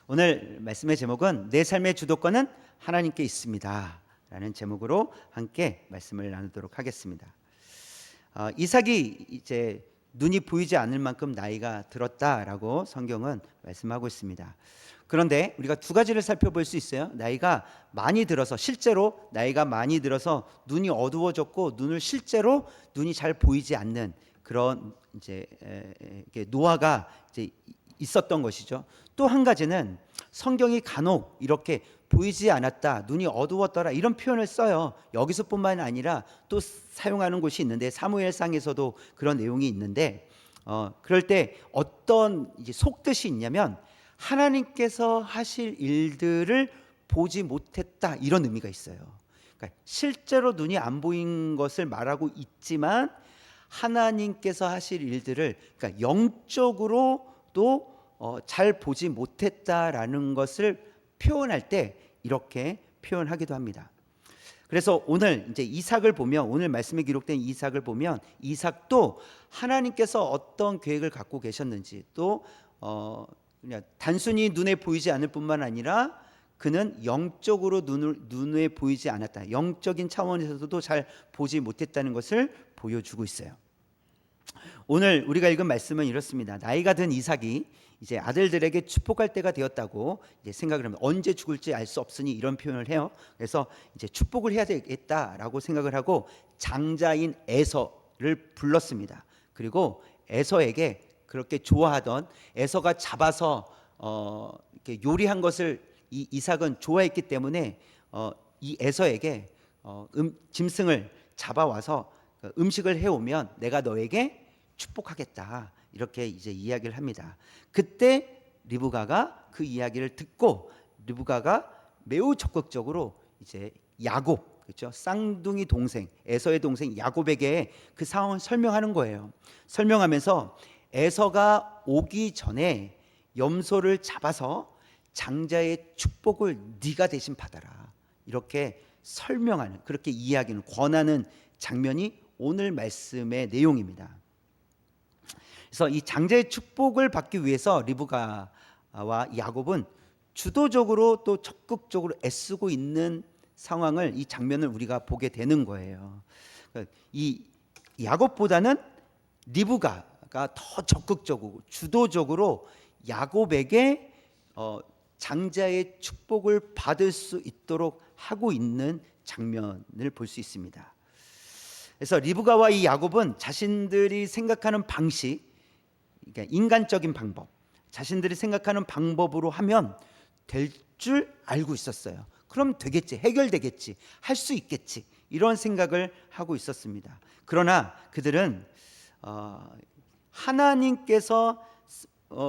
오늘 말씀의 제목은 내 삶의 주도권은 하나님께 있습니다 라는 제목으로 함께 말씀을 나누도록 하겠습니다. 이삭이 이제 눈이 보이지 않을 만큼 나이가 들었다라고 성경은 말씀하고 있습니다. 그런데 우리가 두 가지를 살펴볼 수 있어요. 나이가 많이 들어서, 실제로 나이가 많이 들어서 눈이 어두워졌고 실제로 눈이 잘 보이지 않는 그런 이제 노화가 이제 있었던 것이죠. 또 한 가지는 성경이 간혹 이렇게 보이지 않았다, 눈이 어두웠더라 이런 표현을 써요. 여기서뿐만 아니라 또 사용하는 곳이 있는데 사무엘상에서도 그런 내용이 있는데 그럴 때 어떤 이제 속뜻이 있냐면 하나님께서 하실 일들을 보지 못했다 이런 의미가 있어요. 그러니까 실제로 눈이 안 보인 것을 말하고 있지만 하나님께서 하실 일들을 그러니까 영적으로도 잘 보지 못했다라는 것을 표현할 때 이렇게 표현하기도 합니다. 그래서 오늘 이제 이삭을 보면, 오늘 말씀에 기록된 이삭을 보면 이삭도 하나님께서 어떤 계획을 갖고 계셨는지, 또 그냥 단순히 눈에 보이지 않을 뿐만 아니라 그는 영적으로 눈에 보이지 않았다, 영적인 차원에서도 잘 보지 못했다는 것을 보여주고 있어요. 오늘 우리가 읽은 말씀은 이렇습니다. 나이가 든 이삭이 이제 아들들에게 축복할 때가 되었다고 이제 생각을 합니다. 언제 죽을지 알 수 없으니 이런 표현을 해요. 그래서 이제 축복을 해야 되겠다라고 생각을 하고 장자인 에서를 불렀습니다. 그리고 에서에게 그렇게 좋아하던, 에서가 잡아서 이렇게 요리한 것을 이 이삭은 좋아했기 때문에 이 에서에게 짐승을 잡아와서 음식을 해오면 내가 너에게 축복하겠다 이렇게 이제 이야기를 합니다. 그때 리브가가 그 이야기를 듣고 리브가가 매우 적극적으로 이제 야곱, 그렇죠? 쌍둥이 동생, 에서의 동생 야곱에게 그 상황을 설명하는 거예요. 설명하면서 에서가 오기 전에 염소를 잡아서 장자의 축복을 네가 대신 받아라 이렇게 설명하는, 그렇게 이야기는, 권하는 장면이 오늘 말씀의 내용입니다. 그래서 이 장자의 축복을 받기 위해서 리브가와 야곱은 주도적으로 또 적극적으로 애쓰고 있는 상황을, 이 장면을 우리가 보게 되는 거예요. 이 야곱보다는 리브가가 더 적극적으로 주도적으로 야곱에게 장자의 축복을 받을 수 있도록 하고 있는 장면을 볼 수 있습니다. 그래서 리브가와 이 야곱은 자신들이 생각하는 방식, 그러니까 인간적인 방법, 자신들이 생각하는 방법으로 하면 될 줄 알고 있었어요. 그럼 되겠지, 해결되겠지, 할 수 있겠지 이런 생각을 하고 있었습니다. 그러나 그들은 하나님께서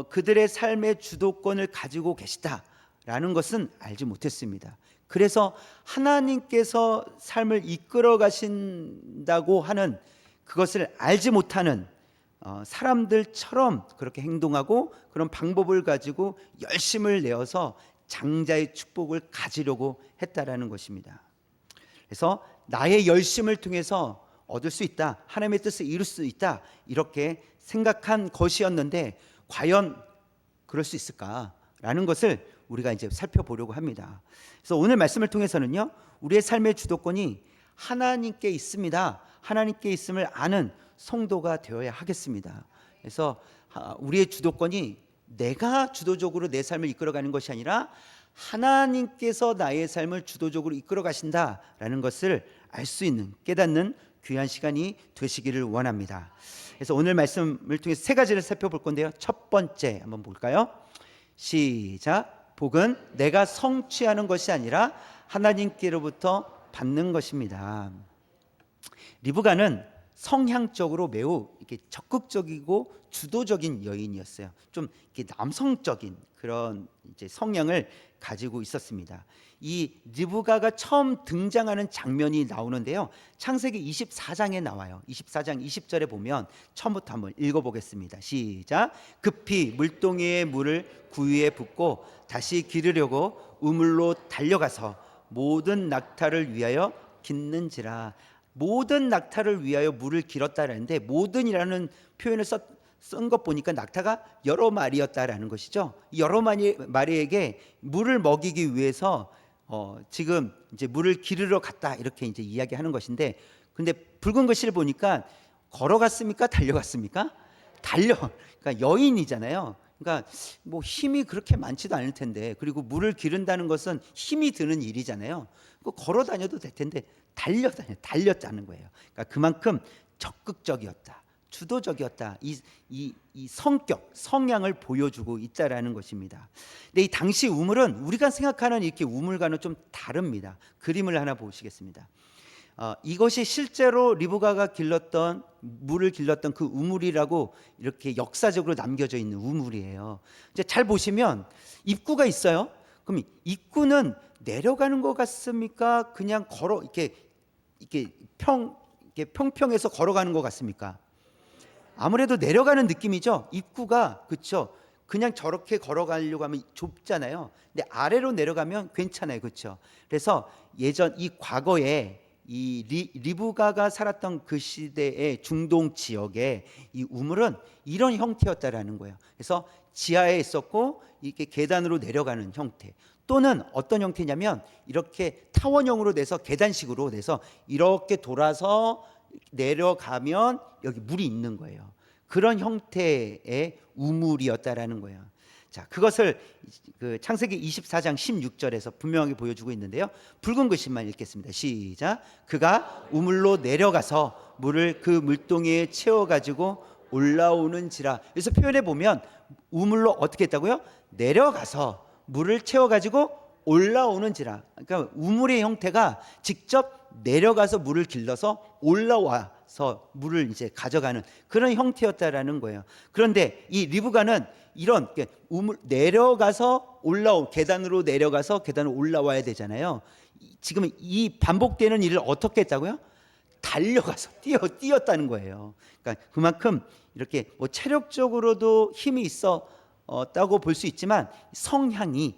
그들의 삶의 주도권을 가지고 계시다라는 것은 알지 못했습니다. 그래서 하나님께서 삶을 이끌어 가신다고 하는 그것을 알지 못하는 사람들처럼 그렇게 행동하고 그런 방법을 가지고 열심을 내어서 장자의 축복을 가지려고 했다라는 것입니다. 그래서 나의 열심을 통해서 얻을 수 있다, 하나님의 뜻을 이룰 수 있다 이렇게 생각한 것이었는데 과연 그럴 수 있을까라는 것을 우리가 이제 살펴보려고 합니다. 그래서 오늘 말씀을 통해서는요, 우리의 삶의 주도권이 하나님께 있습니다. 하나님께 있음을 아는 성도가 되어야 하겠습니다. 그래서 우리의 주도권이 내가 주도적으로 내 삶을 이끌어가는 것이 아니라 하나님께서 나의 삶을 주도적으로 이끌어 가신다라는 것을 알 수 있는, 깨닫는 귀한 시간이 되시기를 원합니다. 그래서 오늘 말씀을 통해서 세 가지를 살펴볼 건데요. 첫 번째 한번 볼까요? 시작. 복은 내가 성취하는 것이 아니라 하나님께로부터 받는 것입니다. 리브가는 성향적으로 매우 이렇게 적극적이고 주도적인 여인이었어요. 좀 이렇게 남성적인 그런 이제 성향을 가지고 있었습니다. 이 리브가가 처음 등장하는 장면이 나오는데요. 창세기 24장에 나와요. 24장 20절에 보면 처음부터 한번 읽어보겠습니다. 시작. 급히 물동이의 물을 구유에 붓고 다시 기르려고 우물로 달려가서 모든 낙타를 위하여 깃는지라. 모든 낙타를 위하여 물을 길었다라는데 모든이라는 표현을 쓴 것 보니까 낙타가 여러 마리였다라는 것이죠. 여러 마리에게 물을 먹이기 위해서 지금 이제 물을 기르러 갔다 이렇게 이제 이야기하는 것인데, 근데 붉은 글씨를 보니까 걸어갔습니까? 달려갔습니까? 그러니까 여인이잖아요. 그러니까 뭐 힘이 그렇게 많지도 않을 텐데, 그리고 물을 기른다는 것은 힘이 드는 일이잖아요. 걸어 다녀도 될 텐데 달렸다는 거예요. 그러니까 그만큼 적극적이었다, 주도적이었다. 이 성격, 성향을 보여주고 있다라는 것입니다. 근데 이 당시 우물은 우리가 생각하는 이렇게 우물과는 좀 다릅니다. 그림을 하나 보시겠습니다. 이것이 실제로 리브가가 물을 길렀던 그 우물이라고 이렇게 역사적으로 남겨져 있는 우물이에요. 이제 잘 보시면 입구가 있어요. 그럼 입구는 내려가는 것 같습니까? 그냥 이렇게 평평해서 걸어가는 것 같습니까? 아무래도 내려가는 느낌이죠. 입구가, 그렇죠? 그냥 저렇게 걸어가려고 하면 좁잖아요. 근데 아래로 내려가면 괜찮아요, 그렇죠? 그래서 이 과거에 이 리브가가 살았던 그 시대의 중동 지역에 이 우물은 이런 형태였다라는 거예요. 그래서 지하에 있었고 이렇게 계단으로 내려가는 형태, 또는 어떤 형태냐면 이렇게 타원형으로 돼서 계단식으로 돼서 이렇게 돌아서 내려가면 여기 물이 있는 거예요. 그런 형태의 우물이었다라는 거예요. 자, 그것을 그 창세기 24장 16절에서 분명하게 보여주고 있는데요. 붉은 글씨만 읽겠습니다. 시작. 그가 우물로 내려가서 물을 그 물동이에 채워 가지고 올라오는지라. 그래서 표현해 보면 우물로 어떻게 했다고요? 내려가서 물을 채워 가지고 올라오는지라. 그러니까 우물의 형태가 직접 내려가서 물을 길러서 올라와서 물을 이제 가져가는 그런 형태였다라는 거예요. 그런데 이 리브가는 이런 우물 내려가서 계단으로 내려가서 계단으로 올라와야 되잖아요. 지금 이 반복되는 일을 어떻게 했다고요? 달려가서 뛰었다는 거예요. 그러니까 그만큼 이렇게 뭐 체력적으로도 힘이 있었다고 볼 수 있지만 성격이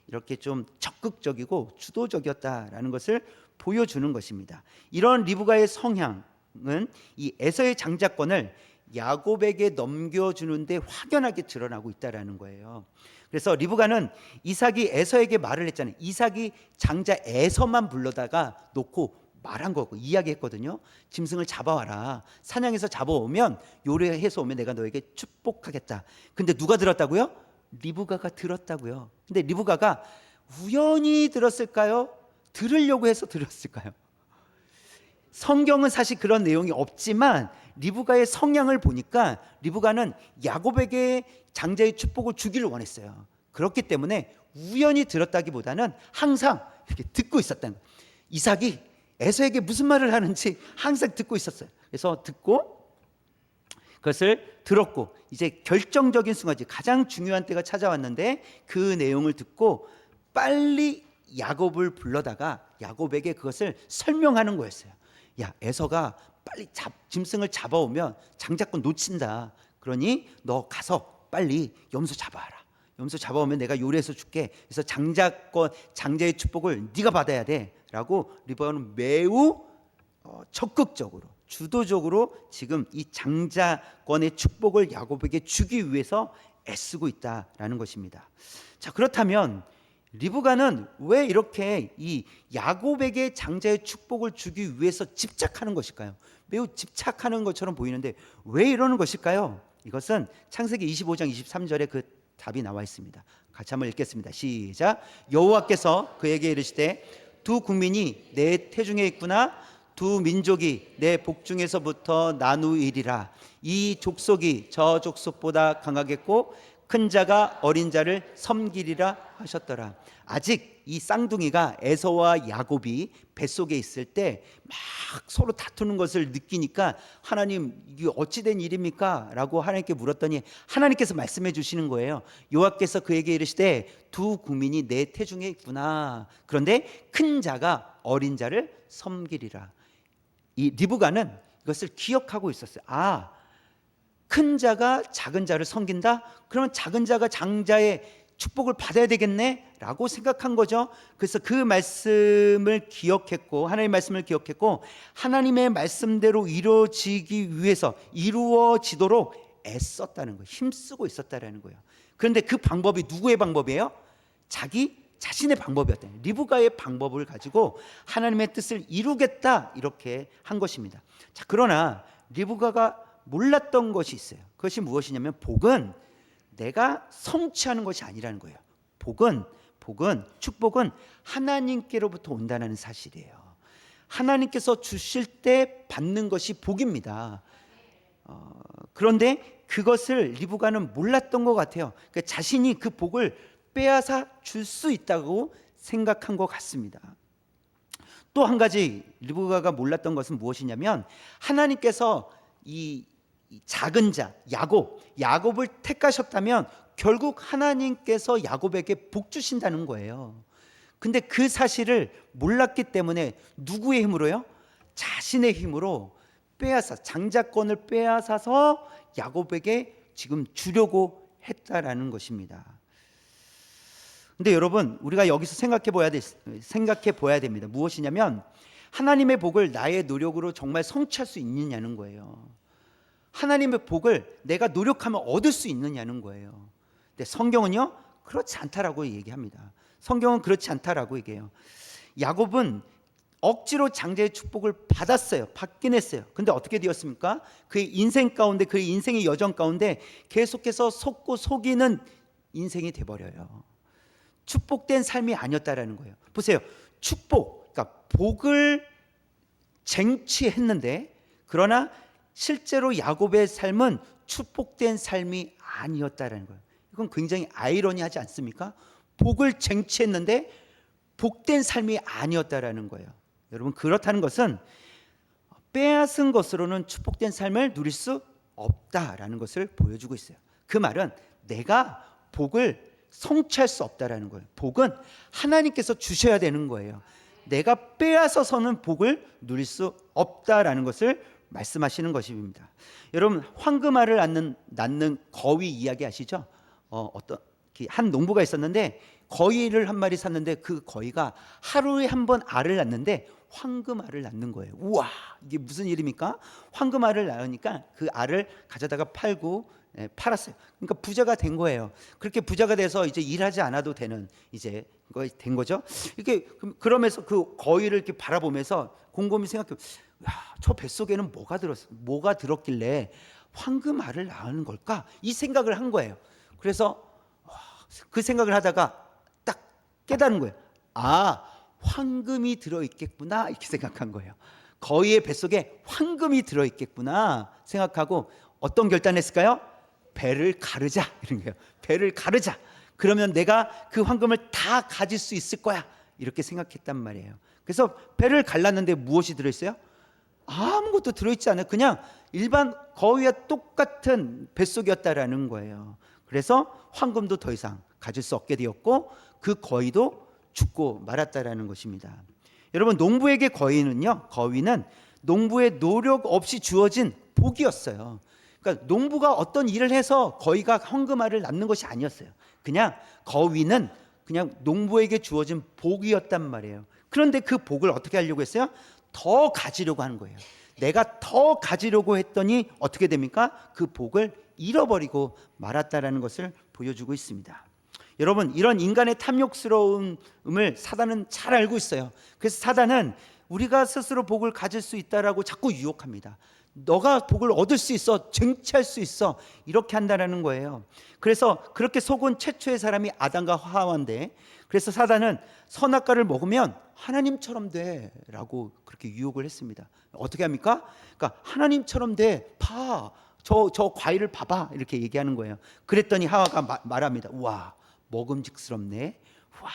이렇게 좀 적극적이고 주도적이었다라는 것을 보여주는 것입니다. 이런 리브가의 성향은 이 에서의 장자권을 야곱에게 넘겨주는데 확연하게 드러나고 있다라는 거예요. 그래서 리브가는 이삭이 에서에게 말을 했잖아요. 이삭이 장자 에서만 불러다가 놓고 말한 거고 이야기했거든요. 짐승을 잡아와라. 사냥해서 잡아오면 요리해서 오면 내가 너에게 축복하겠다. 근데 누가 들었다고요? 리브가가 들었다고요. 근데 리브가가 우연히 들었을까요? 들으려고 해서 들었을까요? 성경은 사실 그런 내용이 없지만 리브가의 성향을 보니까 리브가는 야곱에게 장자의 축복을 주기를 원했어요. 그렇기 때문에 우연히 들었다기보다는 항상 이렇게 듣고 있었다는 거예요. 이삭이 에서에게 무슨 말을 하는지 항상 듣고 있었어요. 그래서 듣고 그것을 들었고 이제 결정적인 순간이 가장 중요한 때가 찾아왔는데 그 내용을 듣고 빨리 야곱을 불러다가 야곱에게 그것을 설명하는 거였어요. 야, 에서가 빨리 짐승을 잡아오면 장자권 놓친다. 그러니 너 가서 빨리 염소 잡아와라. 염소 잡아오면 내가 요리해서 줄게. 그래서 장자의 축복을 네가 받아야 돼 라고 리브가는 매우 적극적으로 주도적으로 지금 이 장자권의 축복을 야곱에게 주기 위해서 애쓰고 있다라는 것입니다. 자, 그렇다면 리브가는 왜 이렇게 이 야곱에게 장자의 축복을 주기 위해서 집착하는 것일까요? 매우 집착하는 것처럼 보이는데 왜 이러는 것일까요? 이것은 창세기 25장 23절에 그 답이 나와 있습니다. 같이 한번 읽겠습니다. 시작. 여호와께서 그에게 이르시되 두 국민이 내 태중에 있구나. 두 민족이 내 복중에서부터 나누이리라. 이 족속이 저 족속보다 강하겠고 큰 자가 어린 자를 섬기리라 하셨더라. 아직 이 쌍둥이가 에서와 야곱이 뱃속에 있을 때 막 서로 다투는 것을 느끼니까 하나님 이게 어찌된 일입니까? 라고 하나님께 물었더니 하나님께서 말씀해 주시는 거예요. 여호와께서 그에게 이르시되 두 국민이 내 태중에 있구나. 그런데 큰 자가 어린 자를 섬기리라. 이 리브가는 이것을 기억하고 있었어요. 큰 자가 작은 자를 섬긴다? 그러면 작은 자가 장자의 축복을 받아야 되겠네라고 생각한 거죠. 그래서 그 말씀을 기억했고, 하나님의 말씀을 기억했고, 하나님의 말씀대로 이루어지도록 애썼다는 거예요. 힘쓰고 있었다라는 거예요. 그런데 그 방법이 누구의 방법이에요? 자기 자신의 방법이었다. 리브가의 방법을 가지고 하나님의 뜻을 이루겠다, 이렇게 한 것입니다. 자, 그러나 리브가가 몰랐던 것이 있어요. 그것이 무엇이냐면, 복은 내가 성취하는 것이 아니라는 거예요. 축복은 하나님께로부터 온다는 사실이에요. 하나님께서 주실 때 받는 것이 복입니다. 그런데 그것을 리브가는 몰랐던 것 같아요. 그러니까 자신이 그 복을 빼앗아 줄 수 있다고 생각한 것 같습니다. 또 한 가지 리브가가 몰랐던 것은 무엇이냐면, 하나님께서 이 작은 자 야곱을 택하셨다면 결국 하나님께서 야곱에게 복 주신다는 거예요. 근데 그 사실을 몰랐기 때문에 누구의 힘으로요? 자신의 힘으로 장자권을 빼앗아서 야곱에게 지금 주려고 했다라는 것입니다. 근데 여러분, 우리가 여기서 생각해 봐야 됩니다. 무엇이냐면, 하나님의 복을 나의 노력으로 정말 성취할 수 있느냐는 거예요. 하나님의 복을 내가 노력하면 얻을 수 있느냐는 거예요. 근데 성경은요, 그렇지 않다라고 얘기합니다. 성경은 그렇지 않다라고 얘기해요. 야곱은 억지로 장자의 축복을 받긴 했어요. 근데 어떻게 되었습니까? 그의 인생 가운데, 그의 인생의 여정 가운데 계속해서 속고 속이는 인생이 돼버려요. 축복된 삶이 아니었다라는 거예요. 보세요. 그러니까 복을 쟁취했는데, 그러나 실제로 야곱의 삶은 축복된 삶이 아니었다라는 거예요. 이건 굉장히 아이러니하지 않습니까? 복을 쟁취했는데 복된 삶이 아니었다라는 거예요. 여러분, 그렇다는 것은 빼앗은 것으로는 축복된 삶을 누릴 수 없다라는 것을 보여주고 있어요. 그 말은 내가 복을 성취할 수 없다라는 거예요. 복은 하나님께서 주셔야 되는 거예요. 내가 빼앗아서는 복을 누릴 수 없다라는 것을 말씀하시는 것입니다. 여러분, 황금알을 낳는 거위 이야기 아시죠? 어떤 한 농부가 있었는데 거위를 한 마리 샀는데, 그 거위가 하루에 한 번 알을 낳는데 황금알을 낳는 거예요. 우와, 이게 무슨 일입니까? 황금알을 낳으니까 그 알을 가져다가 팔았어요. 그러니까 부자가 된 거예요. 그렇게 부자가 돼서 이제 일하지 않아도 되는 이제 거 된 거죠. 이렇게 그러면서 그 거위를 이렇게 바라보면서 곰곰이 생각해. 저 뱃속에는 뭐가 들었길래 황금알을 낳는 걸까? 이 생각을 한 거예요. 그래서 그 생각을 하다가 딱 깨달은 거예요. 황금이 들어있겠구나, 이렇게 생각한 거예요. 거위의 뱃속에 황금이 들어있겠구나 생각하고 어떤 결단했을까요? 배를 가르자, 이런 거예요. 배를 가르자. 그러면 내가 그 황금을 다 가질 수 있을 거야, 이렇게 생각했단 말이에요. 그래서 배를 갈랐는데 무엇이 들어있어요? 아무것도 들어있지 않아요. 그냥 일반 거위와 똑같은 뱃속이었다라는 거예요. 그래서 황금도 더 이상 가질 수 없게 되었고, 그 거위도 죽고 말았다라는 것입니다. 여러분, 농부에게 거위는 농부의 노력 없이 주어진 복이었어요. 그러니까 농부가 어떤 일을 해서 거위가 황금알을 낳는 것이 아니었어요. 그냥 거위는 그냥 농부에게 주어진 복이었단 말이에요. 그런데 그 복을 어떻게 하려고 했어요? 더 가지려고 하는 거예요. 내가 더 가지려고 했더니 어떻게 됩니까? 그 복을 잃어버리고 말았다라는 것을 보여주고 있습니다. 여러분, 이런 인간의 탐욕스러움을 사단은 잘 알고 있어요. 그래서 사단은 우리가 스스로 복을 가질 수 있다라고 자꾸 유혹합니다. 너가 복을 얻을 수 있어, 쟁취할 수 있어, 이렇게 한다라는 거예요. 그래서 그렇게 속은 최초의 사람이 아담과 하와인데, 그래서 사단은 선악과를 먹으면 하나님처럼 돼라고 그렇게 유혹을 했습니다. 어떻게 합니까? 그러니까 하나님처럼 돼, 저 과일을 봐봐, 이렇게 얘기하는 거예요. 그랬더니 하와가 말합니다. 우와, 먹음직스럽네. 와,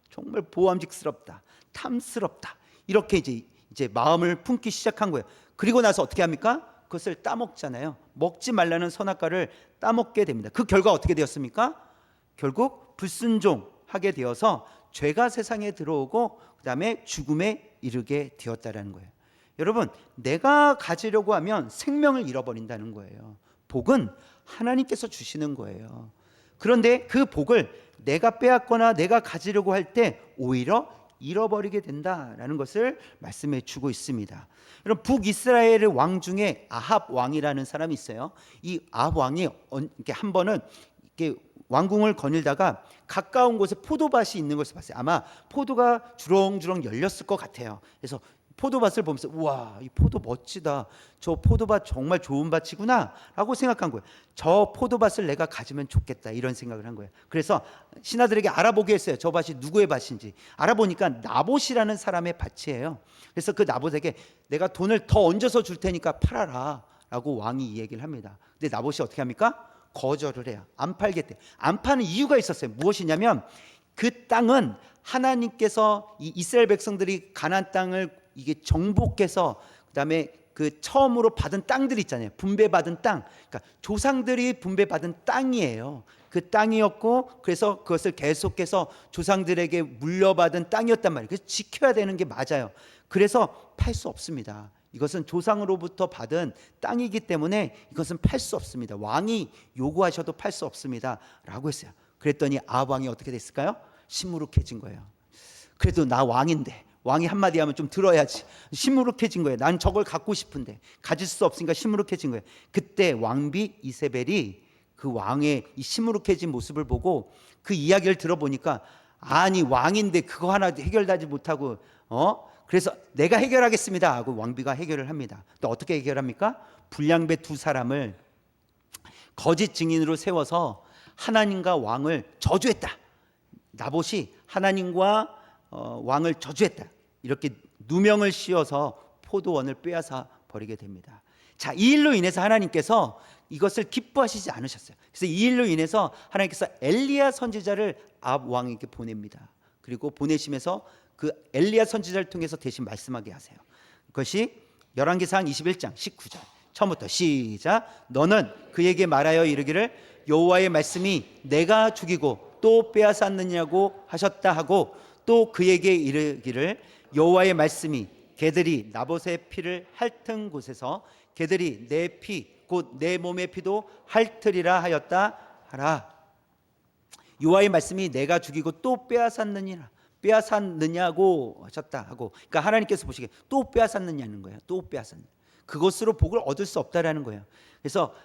정말 보암직스럽다, 탐스럽다, 이렇게 이제 마음을 품기 시작한 거예요. 그리고 나서 어떻게 합니까? 그것을 따먹잖아요. 먹지 말라는 선악과를 따먹게 됩니다. 그 결과 어떻게 되었습니까? 결국 불순종하게 되어서 죄가 세상에 들어오고 그 다음에 죽음에 이르게 되었다라는 거예요. 여러분, 내가 가지려고 하면 생명을 잃어버린다는 거예요. 복은 하나님께서 주시는 거예요. 그런데 그 복을 내가 빼앗거나 내가 가지려고 할 때 오히려 잃어버리게 된다라는 것을 말씀해 주고 있습니다. 여러분, 북이스라엘의 왕 중에 아합 왕이라는 사람이 있어요. 이 아합 왕이 이렇게 한 번은 이렇게 왕궁을 거닐다가 가까운 곳에 포도밭이 있는 것을 봤어요. 아마 포도가 주렁주렁 열렸을 것 같아요. 그래서 포도밭을 보면서 우와, 이 포도 멋지다, 저 포도밭 정말 좋은 밭이구나 라고 생각한 거예요. 저 포도밭을 내가 가지면 좋겠다, 이런 생각을 한 거예요. 그래서 신하들에게 알아보게 했어요. 저 밭이 누구의 밭인지. 알아보니까 나봇이라는 사람의 밭이에요. 그래서 그 나봇에게 내가 돈을 더 얹어서 줄 테니까 팔아라 라고 왕이 이 얘기를 합니다. 근데 나봇이 어떻게 합니까? 거절을 해요. 안 팔겠대. 안 파는 이유가 있었어요. 무엇이냐면 그 땅은 하나님께서 이 이스라엘 백성들이 가나안 땅을 이게 정복해서 그다음에 그 처음으로 받은 땅들이 있잖아요. 분배받은 땅. 그러니까 조상들이 분배받은 땅이에요. 그 땅이었고, 그래서 그것을 계속해서 조상들에게 물려받은 땅이었단 말이에요. 그래서 지켜야 되는 게 맞아요. 그래서 팔 수 없습니다. 이것은 조상으로부터 받은 땅이기 때문에 이것은 팔 수 없습니다. 왕이 요구하셔도 팔 수 없습니다 라고 했어요. 그랬더니 아합 왕이 어떻게 됐을까요? 시무룩해진 거예요. 그래도 나 왕인데, 왕이 한마디 하면 좀 들어야지. 시무룩해진 거예요. 난 저걸 갖고 싶은데 가질 수 없으니까 시무룩해진 거예요. 그때 왕비 이세벨이 그 왕의 이 시무룩해진 모습을 보고 그 이야기를 들어보니까, 아니 왕인데 그거 하나 해결하지 못하고 그래서 내가 해결하겠습니다 하고 왕비가 해결을 합니다. 또 어떻게 해결합니까? 불량배 두 사람을 거짓 증인으로 세워서 하나님과 왕을 저주했다. 나봇이 하나님과 왕을 저주했다, 이렇게 누명을 씌워서 포도원을 빼앗아 버리게 됩니다. 자, 이 일로 인해서 하나님께서 이것을 기뻐하시지 않으셨어요. 그래서 이 일로 인해서 하나님께서 엘리야 선지자를 아합 왕에게 보냅니다. 그리고 보내시면서 그 엘리야 선지자를 통해서 대신 말씀하게 하세요. 그것이 열왕기상 21장 19절 처음부터 시작. 너는 그에게 말하여 이르기를 여호와의 말씀이 내가 죽이고 또 빼앗았느냐고 하셨다 하고, 또 그에게 이르기를 여호와의 말씀이 개들이 나봇의 피를 핥은 곳에서 개들이 내 피 곧 내 몸의 피도 핥으리라 하였다 하라. 여호와의 말씀이 내가 죽이고 또 빼앗았느냐고 하셨다 하고, 그러니까 하나님께서 보시기에 또 빼앗았느냐는 거예요. 또 빼앗았느냐, 그것으로 복을 얻을 수 없다라는 거예요. 그래서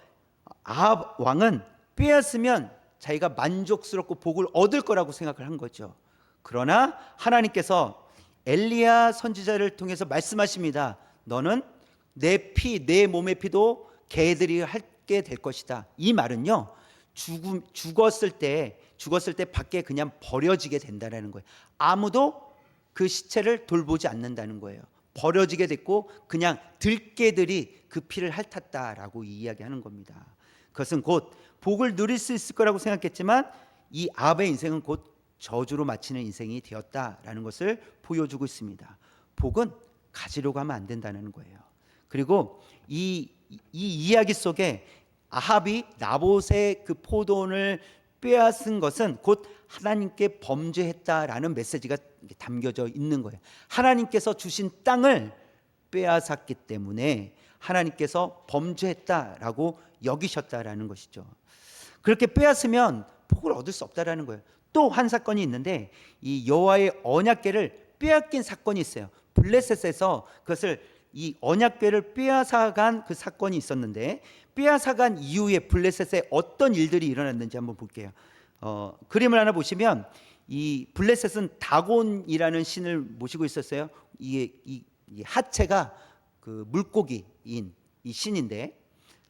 아합 왕은 빼앗으면 자기가 만족스럽고 복을 얻을 거라고 생각을 한 거죠. 그러나 하나님께서 엘리야 선지자를 통해서 말씀하십니다. 너는 내 피, 내 몸의 피도 개들이 핥게 될 것이다. 이 말은요, 죽었을 때 밖에 그냥 버려지게 된다는 거예요. 아무도 그 시체를 돌보지 않는다는 거예요. 버려지게 됐고 그냥 들개들이 그 피를 핥았다라고 이야기하는 겁니다. 그것은 곧 복을 누릴 수 있을 거라고 생각했지만 이 아합의 인생은 곧 저주로 마치는 인생이 되었다라는 것을 보여주고 있습니다. 복은 가지려고 하면 안 된다는 거예요. 그리고 이 이야기 속에 아합이 나봇의 그 포도원을 빼앗은 것은 곧 하나님께 범죄했다라는 메시지가 담겨져 있는 거예요. 하나님께서 주신 땅을 빼앗았기 때문에 하나님께서 범죄했다라고 여기셨다라는 것이죠. 그렇게 빼앗으면 복을 얻을 수 없다라는 거예요. 또 한 사건이 있는데, 이 여호와의 언약궤를 빼앗긴 사건이 있어요. 블레셋에서 그것을 이 언약궤를 빼앗아간 그 사건이 있었는데, 빼앗아간 이후에 블레셋에 어떤 일들이 일어났는지 한번 볼게요. 그림을 하나 보시면 이 블레셋은 다곤이라는 신을 모시고 있었어요. 이 하체가 그 물고기인 이 신인데,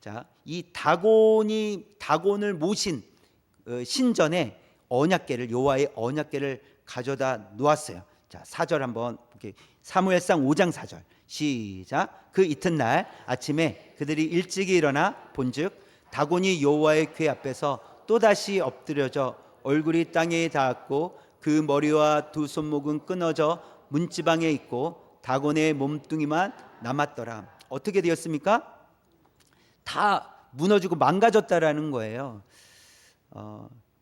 자, 이 다곤을 모신 신전에 언약궤를, 여호와의 언약궤를 가져다 놓았어요. 자, 4절 한번 볼게요. 사무엘상 5장 4절 시작. 그 이튿날 아침에 그들이 일찍이 일어나 본즉 다곤이 여호와의 궤 앞에서 또다시 엎드려져 얼굴이 땅에 닿았고 그 머리와 두 손목은 끊어져 문지방에 있고 다곤의 몸뚱이만 남았더라. 어떻게 되었습니까? 다 무너지고 망가졌다라는 거예요.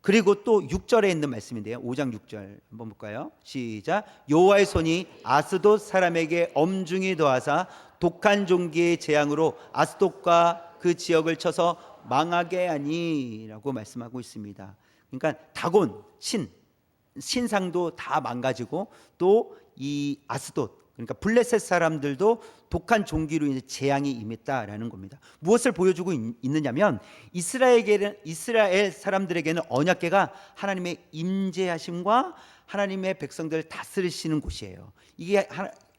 그리고 또 6절에 있는 말씀인데요. 5장 6절 한번 볼까요? 시작. 여호와의 손이 아스돗 사람에게 엄중히 더하사 독한 종기의 재앙으로 아스돗과 그 지역을 쳐서 망하게 하니라고 말씀하고 있습니다. 그러니까 다곤 신상도 다 망가지고 또 이 아스돗, 그러니까 블레셋 사람들도 독한 종기로 이제 재앙이 임했다라는 겁니다. 무엇을 보여주고 있느냐면 이스라엘 사람들에게는 언약궤가 하나님의 임재하심과 하나님의 백성들을 다스리시는 곳이에요. 이게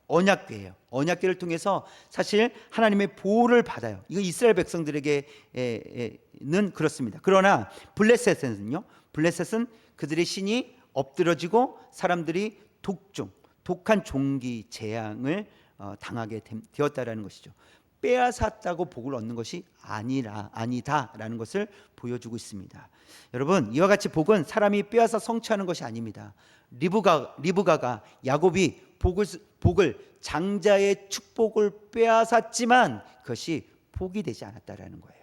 언약궤예요. 언약궤를 통해서 사실 하나님의 보호를 받아요. 이거 이스라엘 백성들에게는 그렇습니다. 그러나 블레셋은요, 블레셋은 그들의 신이 엎드러지고 사람들이 독한 종기 재앙을 당하게 되었다라는 것이죠. 빼앗았다고 복을 얻는 것이 아니다라는 것을 보여주고 있습니다. 여러분, 이와 같이 복은 사람이 빼앗아 성취하는 것이 아닙니다. 리브가가 야곱이 복을 장자의 축복을 빼앗았지만 그것이 복이 되지 않았다라는 거예요.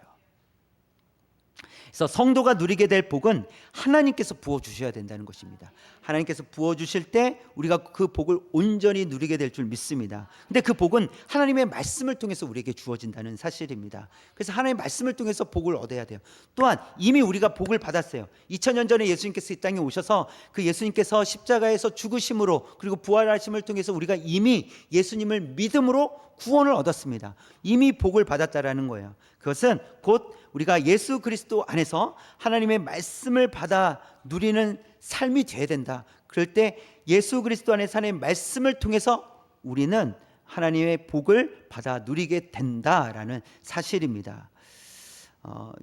그래서 성도가 누리게 될 복은 하나님께서 부어주셔야 된다는 것입니다. 하나님께서 부어주실 때 우리가 그 복을 온전히 누리게 될 줄 믿습니다. 근데 그 복은 하나님의 말씀을 통해서 우리에게 주어진다는 사실입니다. 그래서 하나님의 말씀을 통해서 복을 얻어야 돼요. 또한 이미 우리가 복을 받았어요. 2000년 전에 예수님께서 이 땅에 오셔서 그 예수님께서 십자가에서 죽으심으로 그리고 부활하심을 통해서 우리가 이미 예수님을 믿음으로 구원을 얻었습니다. 이미 복을 받았다라는 거예요. 그것은 곧 우리가 예수 그리스도 안에서 하나님의 말씀을 받아 누리는 삶이 되어야 된다. 그럴 때 예수 그리스도 안에서 하나님의 말씀을 통해서 우리는 하나님의 복을 받아 누리게 된다라는 사실입니다.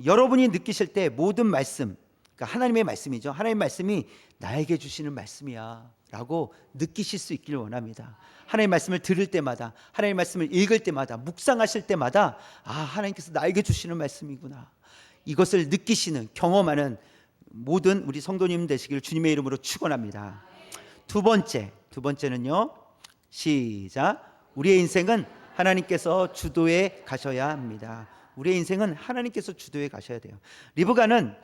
여러분이 느끼실 때 모든 말씀, 그러니까 하나님의 말씀이죠. 하나님의 말씀이 나에게 주시는 말씀이야 라고 느끼실 수 있기를 원합니다. 하나님의 말씀을 들을 때마다, 하나님의 말씀을 읽을 때마다, 묵상하실 때마다 하나님께서 나에게 주시는 말씀이구나, 이것을 느끼시는, 경험하는 모든 우리 성도님 되시기를 주님의 이름으로 축원합니다. 두 번째는요, 시작. 우리의 인생은 하나님께서 주도해 가셔야 합니다. 우리의 인생은 하나님께서 주도해 가셔야 돼요. 리브가는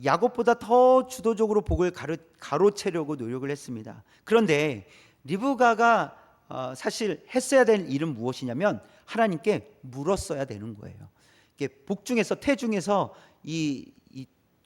야곱보다 더 주도적으로 복을 가로채려고 노력을 했습니다. 그런데 리브가가 사실 했어야 될 일은 무엇이냐면 하나님께 물었어야 되는 거예요. 이게 복 중에서 태 중에서 이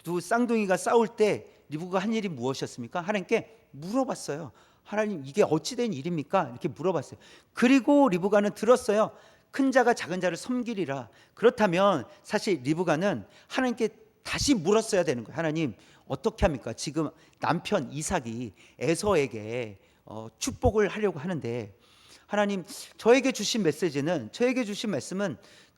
두 쌍둥이가 싸울 때 리브가가 한 일이 무엇이었습니까? 하나님께 물어봤어요. 하나님, 이게 어찌 된 일입니까? 이렇게 물어봤어요. 그리고 리브가는 들었어요. 큰 자가 작은 자를 섬기리라. 그렇다면 사실 리브가는 하나님께 다시 물었어야 되는 거예요. 하나님, 어떻게 합니까? 지금 남편 이삭이 에서에게 축복을 하려고 하는데 하나님, 저에게 주신 말씀은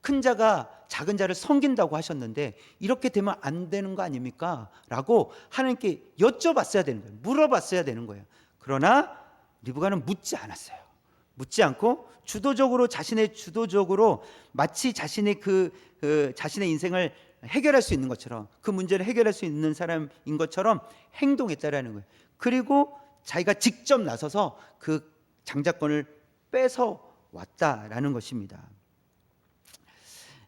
큰 자가 작은 자를 섬긴다고 하셨는데 이렇게 되면 안 되는 거 아닙니까? 라고 하나님께 여쭤봤어야 되는 거예요. 물어봤어야 되는 거예요. 그러나 리브가는 묻지 않았어요. 묻지 않고 주도적으로 마치 자신의 자신의 인생을 해결할 수 있는 것처럼, 그 문제를 해결할 수 있는 사람인 것처럼 행동했다라는 거예요. 그리고 자기가 직접 나서서 그 장자권을 뺏어 왔다라는 것입니다.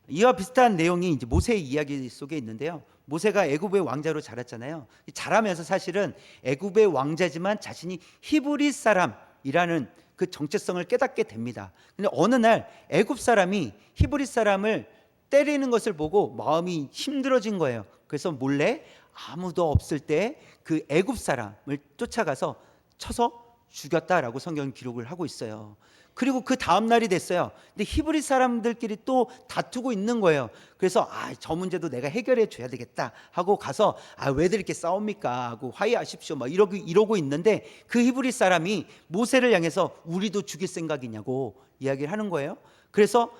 이와 비슷한 내용이 이제 모세의 이야기 속에 있는데요. 모세가 애굽의 왕자로 자랐잖아요. 자라면서 사실은 애굽의 왕자지만 자신이 히브리 사람이라는 그 정체성을 깨닫게 됩니다. 근데 어느 날 애굽 사람이 히브리 사람을 때리는 것을 보고 마음이 힘들어진 거예요. 그래서 몰래 아무도 없을 때 그 애굽 사람을 쫓아가서 쳐서 죽였다라고 성경은 기록을 하고 있어요. 그리고 그 다음 날이 됐어요. 근데 히브리 사람들끼리 또 다투고 있는 거예요. 그래서 저 문제도 내가 해결해 줘야 되겠다 하고 가서 왜들 이렇게 싸웁니까 하고 화해하십시오 막 이러고 있는데 그 히브리 사람이 모세를 향해서 우리도 죽일 생각이냐고 이야기를 하는 거예요. 그래서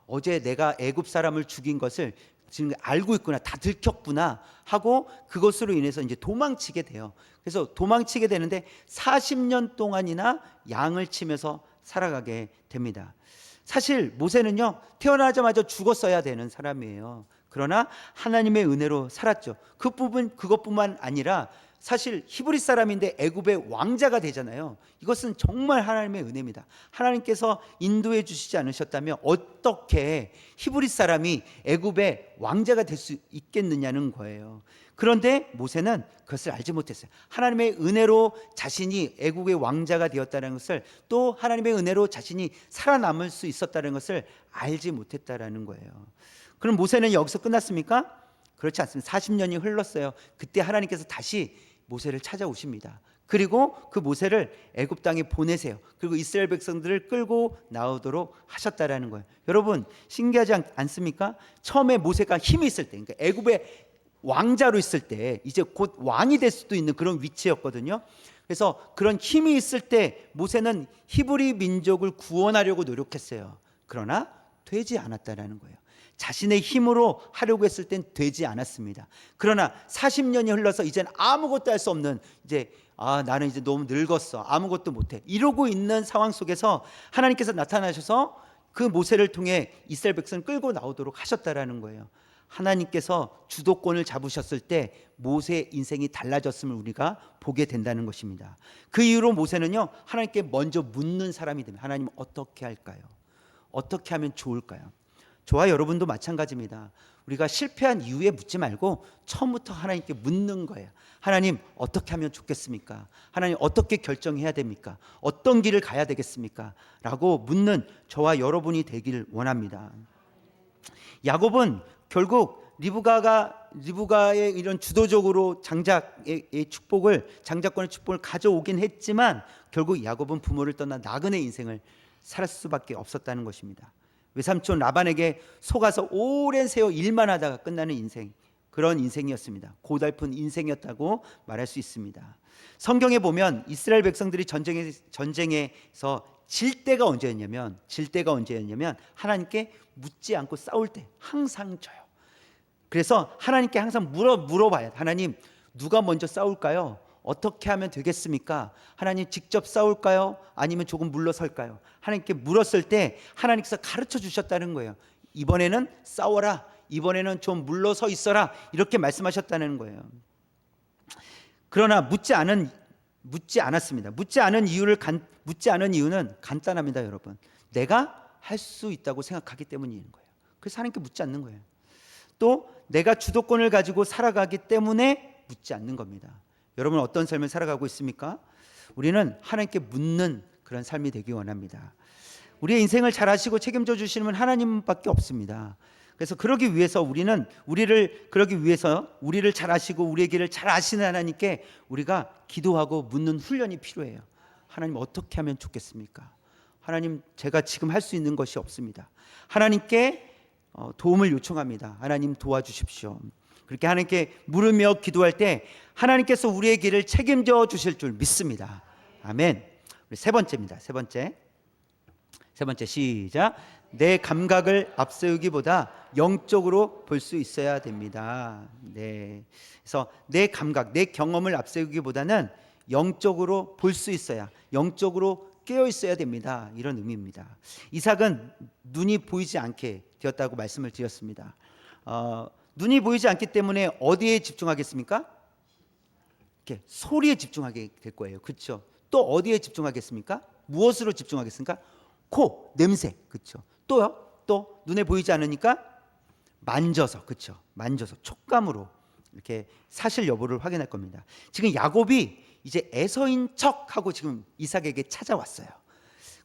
어제 내가 애굽 사람을 죽인 것을 지금 알고 있구나, 다 들켰구나 하고 그것으로 인해서 이제 도망치게 돼요. 그래서 도망치게 되는데 40년 동안이나 양을 치면서 살아가게 됩니다. 사실 모세는요, 태어나자마자 죽었어야 되는 사람이에요. 그러나 하나님의 은혜로 살았죠. 그것뿐만 아니라 사실 히브리 사람인데 애굽의 왕자가 되잖아요. 이것은 정말 하나님의 은혜입니다. 하나님께서 인도해 주시지 않으셨다면 어떻게 히브리 사람이 애굽의 왕자가 될 수 있겠느냐는 거예요. 그런데 모세는 그것을 알지 못했어요. 하나님의 은혜로 자신이 애국의 왕자가 되었다는 것을, 또 하나님의 은혜로 자신이 살아남을 수 있었다는 것을 알지 못했다라는 거예요. 그럼 모세는 여기서 끝났습니까? 그렇지 않습니다. 40년이 흘렀어요. 그때 하나님께서 다시 모세를 찾아오십니다. 그리고 그 모세를 애굽 땅에 보내세요. 그리고 이스라엘 백성들을 끌고 나오도록 하셨다라는 거예요. 여러분 신기하지 않습니까? 처음에 모세가 힘이 있을 때, 그러니까 애굽의 왕자로 있을 때 이제 곧 왕이 될 수도 있는 그런 위치였거든요. 그래서 그런 힘이 있을 때 모세는 히브리 민족을 구원하려고 노력했어요. 그러나 되지 않았다라는 거예요. 자신의 힘으로 하려고 했을 땐 되지 않았습니다. 그러나 40년이 흘러서 이제는 아무것도 할 수 없는, 이제 나는 이제 너무 늙었어, 아무것도 못해, 이러고 있는 상황 속에서 하나님께서 나타나셔서 그 모세를 통해 이스라엘 백성을 끌고 나오도록 하셨다라는 거예요. 하나님께서 주도권을 잡으셨을 때 모세의 인생이 달라졌음을 우리가 보게 된다는 것입니다. 그 이후로 모세는요, 하나님께 먼저 묻는 사람이 됩니다. 하나님 어떻게 할까요? 어떻게 하면 좋을까요? 저와 여러분도 마찬가지입니다. 우리가 실패한 이후에 묻지 말고 처음부터 하나님께 묻는 거예요. 하나님 어떻게 하면 좋겠습니까? 하나님 어떻게 결정해야 됩니까? 어떤 길을 가야 되겠습니까? 라고 묻는 저와 여러분이 되기를 원합니다. 야곱은 결국 리브가의 이런 주도적으로 장자권의 축복을 가져오긴 했지만 결국 야곱은 부모를 떠나 나그네 인생을 살 수밖에 없었다는 것입니다. 외삼촌 라반에게 속아서 오랜 세월 일만 하다가 끝나는 인생, 그런 인생이었습니다. 고달픈 인생이었다고 말할 수 있습니다. 성경에 보면 이스라엘 백성들이 전쟁에서 질 때가 언제였냐면 하나님께 묻지 않고 싸울 때 항상 져요. 그래서 하나님께 항상 물어봐요. 하나님 누가 먼저 싸울까요? 어떻게 하면 되겠습니까? 하나님 직접 싸울까요? 아니면 조금 물러설까요? 하나님께 물었을 때 하나님께서 가르쳐 주셨다는 거예요. 이번에는 싸워라, 이번에는 좀 물러서 있어라, 이렇게 말씀하셨다는 거예요. 그러나 묻지 않았습니다. 묻지 않은 이유는 간단합니다, 여러분. 내가 할 수 있다고 생각하기 때문인 거예요. 그래서 하나님께 묻지 않는 거예요. 또 내가 주도권을 가지고 살아가기 때문에 묻지 않는 겁니다. 여러분 어떤 삶을 살아가고 있습니까? 우리는 하나님께 묻는 그런 삶이 되기 원합니다. 우리의 인생을 잘 아시고 책임져 주시는 분 하나님밖에 없습니다. 그래서 그러기 위해서 우리를 잘 아시고 우리의 길을 잘 아시는 하나님께 우리가 기도하고 묻는 훈련이 필요해요. 하나님 어떻게 하면 좋겠습니까? 하나님 제가 지금 할 수 있는 것이 없습니다. 하나님께 도움을 요청합니다. 하나님 도와주십시오. 그렇게 하나님께 물으며 기도할 때 하나님께서 우리의 길을 책임져 주실 줄 믿습니다. 아멘. 세 번째입니다. 세 번째 시작. 내 감각을 앞세우기보다 영적으로 볼 수 있어야 됩니다. 네. 그래서 내 감각, 내 경험을 앞세우기보다는 영적으로 볼 수 있어야, 영적으로 깨어 있어야 됩니다. 이런 의미입니다. 이삭은 눈이 보이지 않게 되었다고 말씀을 드렸습니다. 눈이 보이지 않기 때문에 어디에 집중하겠습니까? 이렇게 소리에 집중하게 될 거예요. 그렇죠? 또 어디에 집중하겠습니까? 무엇으로 집중하겠습니까? 코, 냄새. 그렇죠? 또요? 또 눈에 보이지 않으니까 만져서, 그렇죠? 만져서 촉감으로 이렇게 사실 여부를 확인할 겁니다. 지금 야곱이 이제 에서인 척하고 지금 이삭에게 찾아왔어요.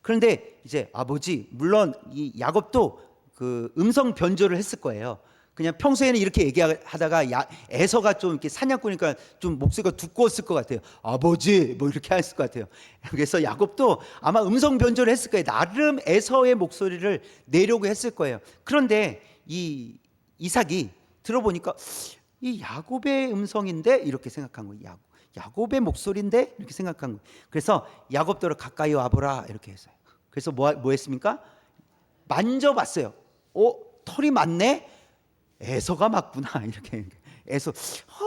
그런데 이제 아버지, 물론 이 야곱도 그 음성 변조를 했을 거예요. 그냥 평소에는 이렇게 얘기하다가 에서가 좀 이렇게 사냥꾼이니까 좀 목소리가 두꺼웠을 것 같아요. 아버지 뭐 이렇게 했을 것 같아요. 그래서 야곱도 아마 음성 변조를 했을 거예요. 나름 에서의 목소리를 내려고 했을 거예요. 그런데 이 이삭이 들어보니까 이 야곱의 음성인데 이렇게 생각한 거예요. 야곱의 목소리인데 이렇게 생각한 거예요. 그래서 야곱더러 가까이 와보라 이렇게 했어요. 그래서 뭐 했습니까? 만져봤어요. 털이 많네? 에서가 맞구나 이렇게. 에서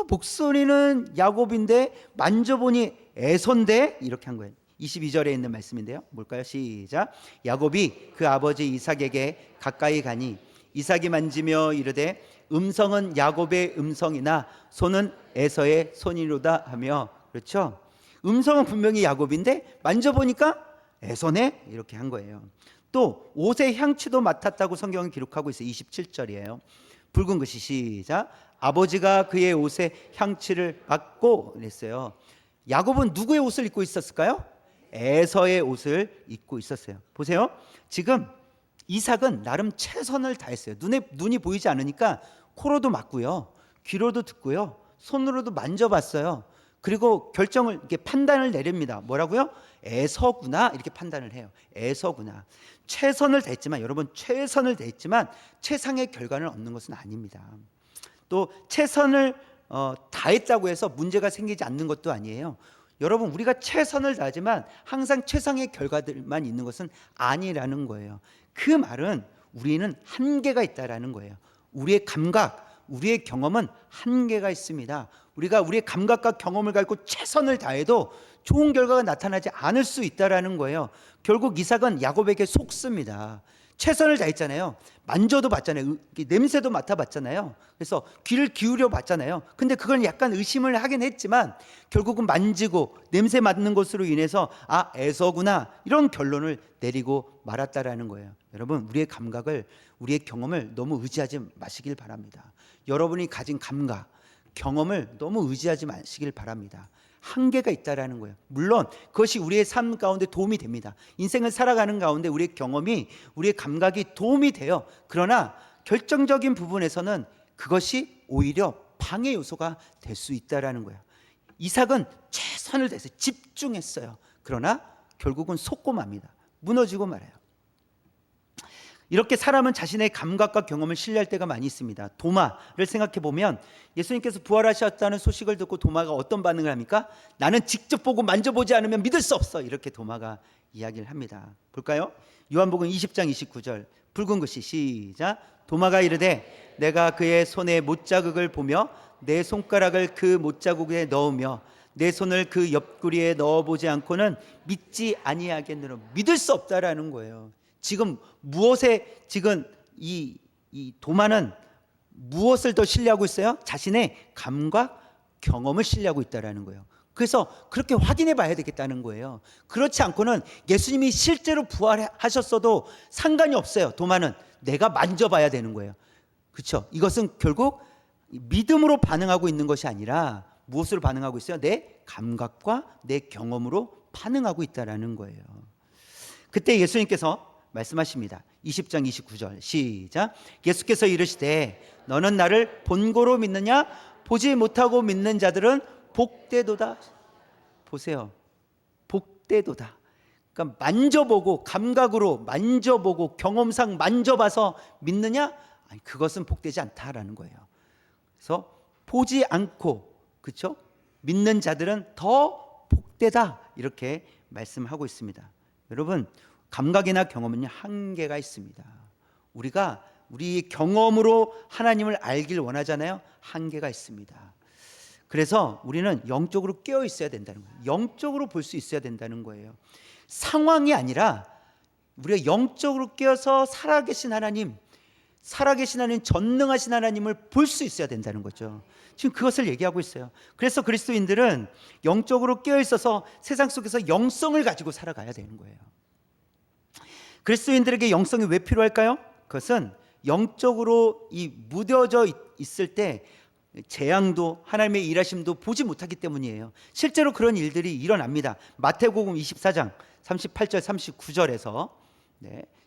목소리는 야곱인데 만져보니 에서인데 이렇게 한 거예요. 22절에 있는 말씀인데요. 뭘까요? 시작. 야곱이 그 아버지 이삭에게 가까이 가니 이삭이 만지며 이르되 음성은 야곱의 음성이나 손은 에서의 손이로다 하며. 그렇죠? 음성은 분명히 야곱인데 만져보니까 에서네 이렇게 한 거예요. 또 옷의 향취도 맡았다고 성경은 기록하고 있어요. 27절이에요. 붉은 글씨 시작. 아버지가 그의 옷의 향취를 맡고 그랬어요. 야곱은 누구의 옷을 입고 있었을까요? 에서의 옷을 입고 있었어요. 보세요. 지금 이삭은 나름 최선을 다했어요. 눈이 보이지 않으니까 코로도 맞고요, 귀로도 듣고요, 손으로도 만져봤어요. 그리고 결정을, 이렇게 판단을 내립니다. 뭐라고요? 에서구나, 이렇게 판단을 해요. 에서구나. 최선을 다했지만, 여러분, 최선을 다했지만 최상의 결과를 얻는 것은 아닙니다. 또 최선을 다했다고 해서 문제가 생기지 않는 것도 아니에요. 여러분, 우리가 최선을 다하지만 항상 최상의 결과들만 있는 것은 아니라는 거예요. 그 말은 우리는 한계가 있다라는 거예요. 우리의 감각, 우리의 경험은 한계가 있습니다. 우리가 우리의 감각과 경험을 가지고 최선을 다해도 좋은 결과가 나타나지 않을 수 있다라는 거예요. 결국 이삭은 야곱에게 속습니다. 최선을 다했잖아요. 만져도 봤잖아요. 냄새도 맡아봤잖아요. 그래서 귀를 기울여 봤잖아요. 근데 그걸 약간 의심을 하긴 했지만 결국은 만지고 냄새 맡는 것으로 인해서 아, 에서구나, 이런 결론을 내리고 말았다라는 거예요. 여러분, 우리의 감각을, 우리의 경험을 너무 의지하지 마시길 바랍니다. 여러분이 가진 감각, 경험을 너무 의지하지 마시길 바랍니다. 한계가 있다라는 거예요. 물론 그것이 우리의 삶 가운데 도움이 됩니다. 인생을 살아가는 가운데 우리의 경험이, 우리의 감각이 도움이 돼요. 그러나 결정적인 부분에서는 그것이 오히려 방해 요소가 될 수 있다라는 거예요. 이삭은 최선을 다해서 집중했어요. 그러나 결국은 속고 맙니다. 무너지고 말아요. 이렇게 사람은 자신의 감각과 경험을 신뢰할 때가 많이 있습니다. 도마를 생각해 보면 예수님께서 부활하셨다는 소식을 듣고 도마가 어떤 반응을 합니까? 나는 직접 보고 만져보지 않으면 믿을 수 없어, 이렇게 도마가 이야기를 합니다. 볼까요? 요한복음 20장 29절, 붉은 글씨 시작. 도마가 이르되 내가 그의 손에 못자국을 보며 내 손가락을 그 못자국에 넣으며 내 손을 그 옆구리에 넣어보지 않고는 믿지 아니하겠느냐. 믿을 수 없다라는 거예요. 지금 무엇에, 지금 이 도마는 무엇을 더 신뢰하고 있어요? 자신의 감각, 경험을 신뢰하고 있다라는 거예요. 그래서 그렇게 확인해 봐야 되겠다는 거예요. 그렇지 않고는 예수님이 실제로 부활하셨어도 상관이 없어요. 도마는 내가 만져봐야 되는 거예요. 그렇죠? 이것은 결국 믿음으로 반응하고 있는 것이 아니라 무엇으로 반응하고 있어요? 내 감각과 내 경험으로 반응하고 있다라는 거예요. 그때 예수님께서 말씀하십니다. 20장 29절 시작. 예수께서 이르시되 너는 나를 본고로 믿느냐? 보지 못하고 믿는 자들은 복되도다. 보세요. 복되도다. 그러니까 만져보고, 감각으로 만져보고 경험상 만져봐서 믿느냐? 아니, 그것은 복되지 않다라는 거예요. 그래서 보지 않고, 그렇죠? 믿는 자들은 더 복되다, 이렇게 말씀하고 있습니다. 여러분, 감각이나 경험은 한계가 있습니다. 우리가 우리 경험으로 하나님을 알길 원하잖아요. 한계가 있습니다. 그래서 우리는 영적으로 깨어 있어야 된다는 거예요. 영적으로 볼 수 있어야 된다는 거예요. 상황이 아니라 우리가 영적으로 깨어서 살아계신 하나님, 전능하신 하나님을 볼 수 있어야 된다는 거죠. 지금 그것을 얘기하고 있어요. 그래서 그리스도인들은 영적으로 깨어 있어서 세상 속에서 영성을 가지고 살아가야 되는 거예요. 그리스도인들에게 영성이 왜 필요할까요? 그것은 영적으로 무뎌져 있을 때 재앙도 하나님의 일하심도 보지 못하기 때문이에요. 실제로 그런 일들이 일어납니다. 마태복음 24장 38절 39절에서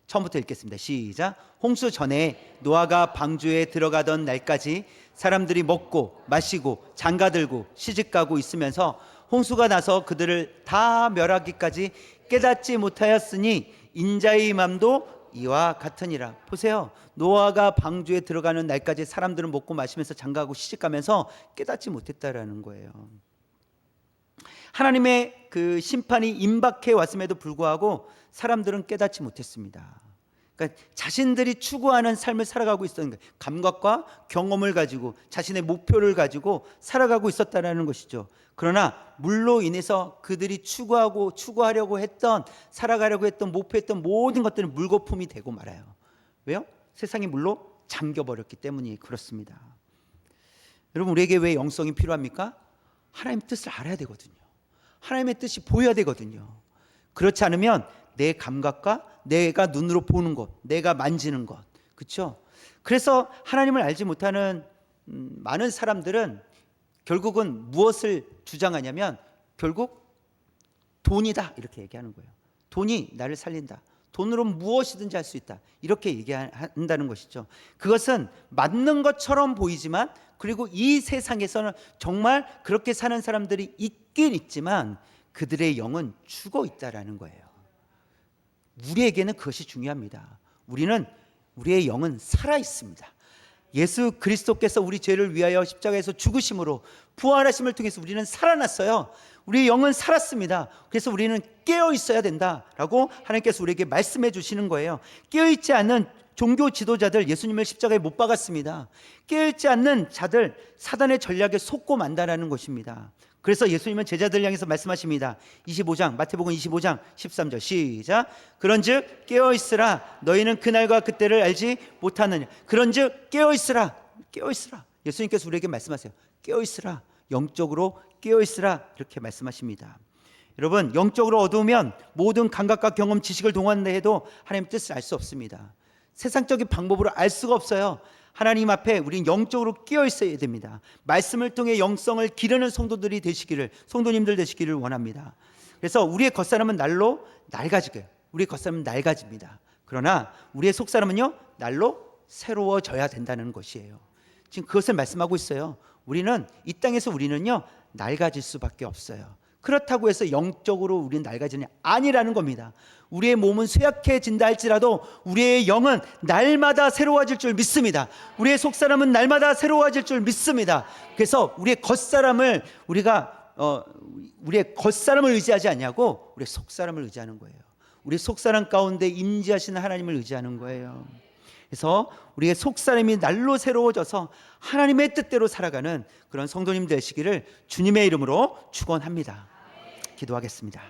처음부터 읽겠습니다. 시작. 홍수 전에 노아가 방주에 들어가던 날까지 사람들이 먹고 마시고 장가들고 시집가고 있으면서 홍수가 나서 그들을 다 멸하기까지 깨닫지 못하였으니 인자의 맘도 이와 같으니라. 보세요. 노아가 방주에 들어가는 날까지 사람들은 먹고 마시면서 장가하고 시집가면서 깨닫지 못했다라는 거예요. 하나님의 그 심판이 임박해 왔음에도 불구하고 사람들은 깨닫지 못했습니다. 그러니까 자신들이 추구하는 삶을 살아가고 있었는 거예요. 감각과 경험을 가지고 자신의 목표를 가지고 살아가고 있었다는 것이죠. 그러나 물로 인해서 그들이 추구하려고 했던, 살아가려고 했던, 목표했던 모든 것들은 물거품이 되고 말아요. 왜요? 세상이 물로 잠겨버렸기 때문이 그렇습니다. 여러분, 우리에게 왜 영성이 필요합니까? 하나님의 뜻을 알아야 되거든요. 하나님의 뜻이 보여야 되거든요. 그렇지 않으면 내 감각과 내가 눈으로 보는 것, 내가 만지는 것, 그렇죠? 그래서 하나님을 알지 못하는 많은 사람들은 결국은 무엇을 주장하냐면 결국 돈이다, 이렇게 얘기하는 거예요. 돈이 나를 살린다. 돈으로 무엇이든지 할 수 있다. 이렇게 얘기한다는 것이죠. 그것은 맞는 것처럼 보이지만, 그리고 이 세상에서는 정말 그렇게 사는 사람들이 있긴 있지만 그들의 영은 죽어 있다라는 거예요. 우리에게는 그것이 중요합니다. 우리의 영은 살아 있습니다. 예수 그리스도께서 우리 죄를 위하여 십자가에서 죽으심으로 부활하심을 통해서 우리는 살아났어요. 우리의 영은 살았습니다. 그래서 우리는 깨어 있어야 된다라고 하나님께서 우리에게 말씀해 주시는 거예요. 깨어 있지 않는 종교 지도자들 예수님을 십자가에 못 박았습니다. 깨어 있지 않는 자들 사단의 전략에 속고 만다라는 것입니다. 그래서 예수님은 제자들 향해서 말씀하십니다. 25장 마태복음 25장 13절 시작. 그런즉 깨어 있으라. 너희는 그날과 그때를 알지 못하느냐. 그런즉 깨어 있으라. 깨어 있으라. 예수님께서 우리에게 말씀하세요. 깨어 있으라. 영적으로 깨어 있으라. 이렇게 말씀하십니다. 여러분, 영적으로 어두우면 모든 감각과 경험, 지식을 동원한다 해도 하나님의 뜻을 알 수 없습니다. 세상적인 방법으로 알 수가 없어요. 하나님 앞에 우리는 영적으로 깨어 있어야 됩니다. 말씀을 통해 영성을 기르는 성도님들 되시기를 원합니다. 그래서 우리의 겉사람은 날로 낡아지게요. 우리의 겉사람은 낡아집니다. 그러나 우리의 속사람은요, 날로 새로워져야 된다는 것이에요. 지금 그것을 말씀하고 있어요. 이 땅에서 우리는요, 낡아질 수밖에 없어요. 그렇다고 해서 영적으로 우리는 낡아지는 게 아니라는 겁니다. 우리의 몸은 쇠약해진다 할지라도 우리의 영은 날마다 새로워질 줄 믿습니다. 우리의 속사람은 날마다 새로워질 줄 믿습니다. 그래서 우리의 겉사람을 의지하지 않냐고 우리의 속사람을 의지하는 거예요. 우리 속사람 가운데 임재하시는 하나님을 의지하는 거예요. 그래서 우리의 속사람이 날로 새로워져서 하나님의 뜻대로 살아가는 그런 성도님 되시기를 주님의 이름으로 축원합니다. 기도하겠습니다.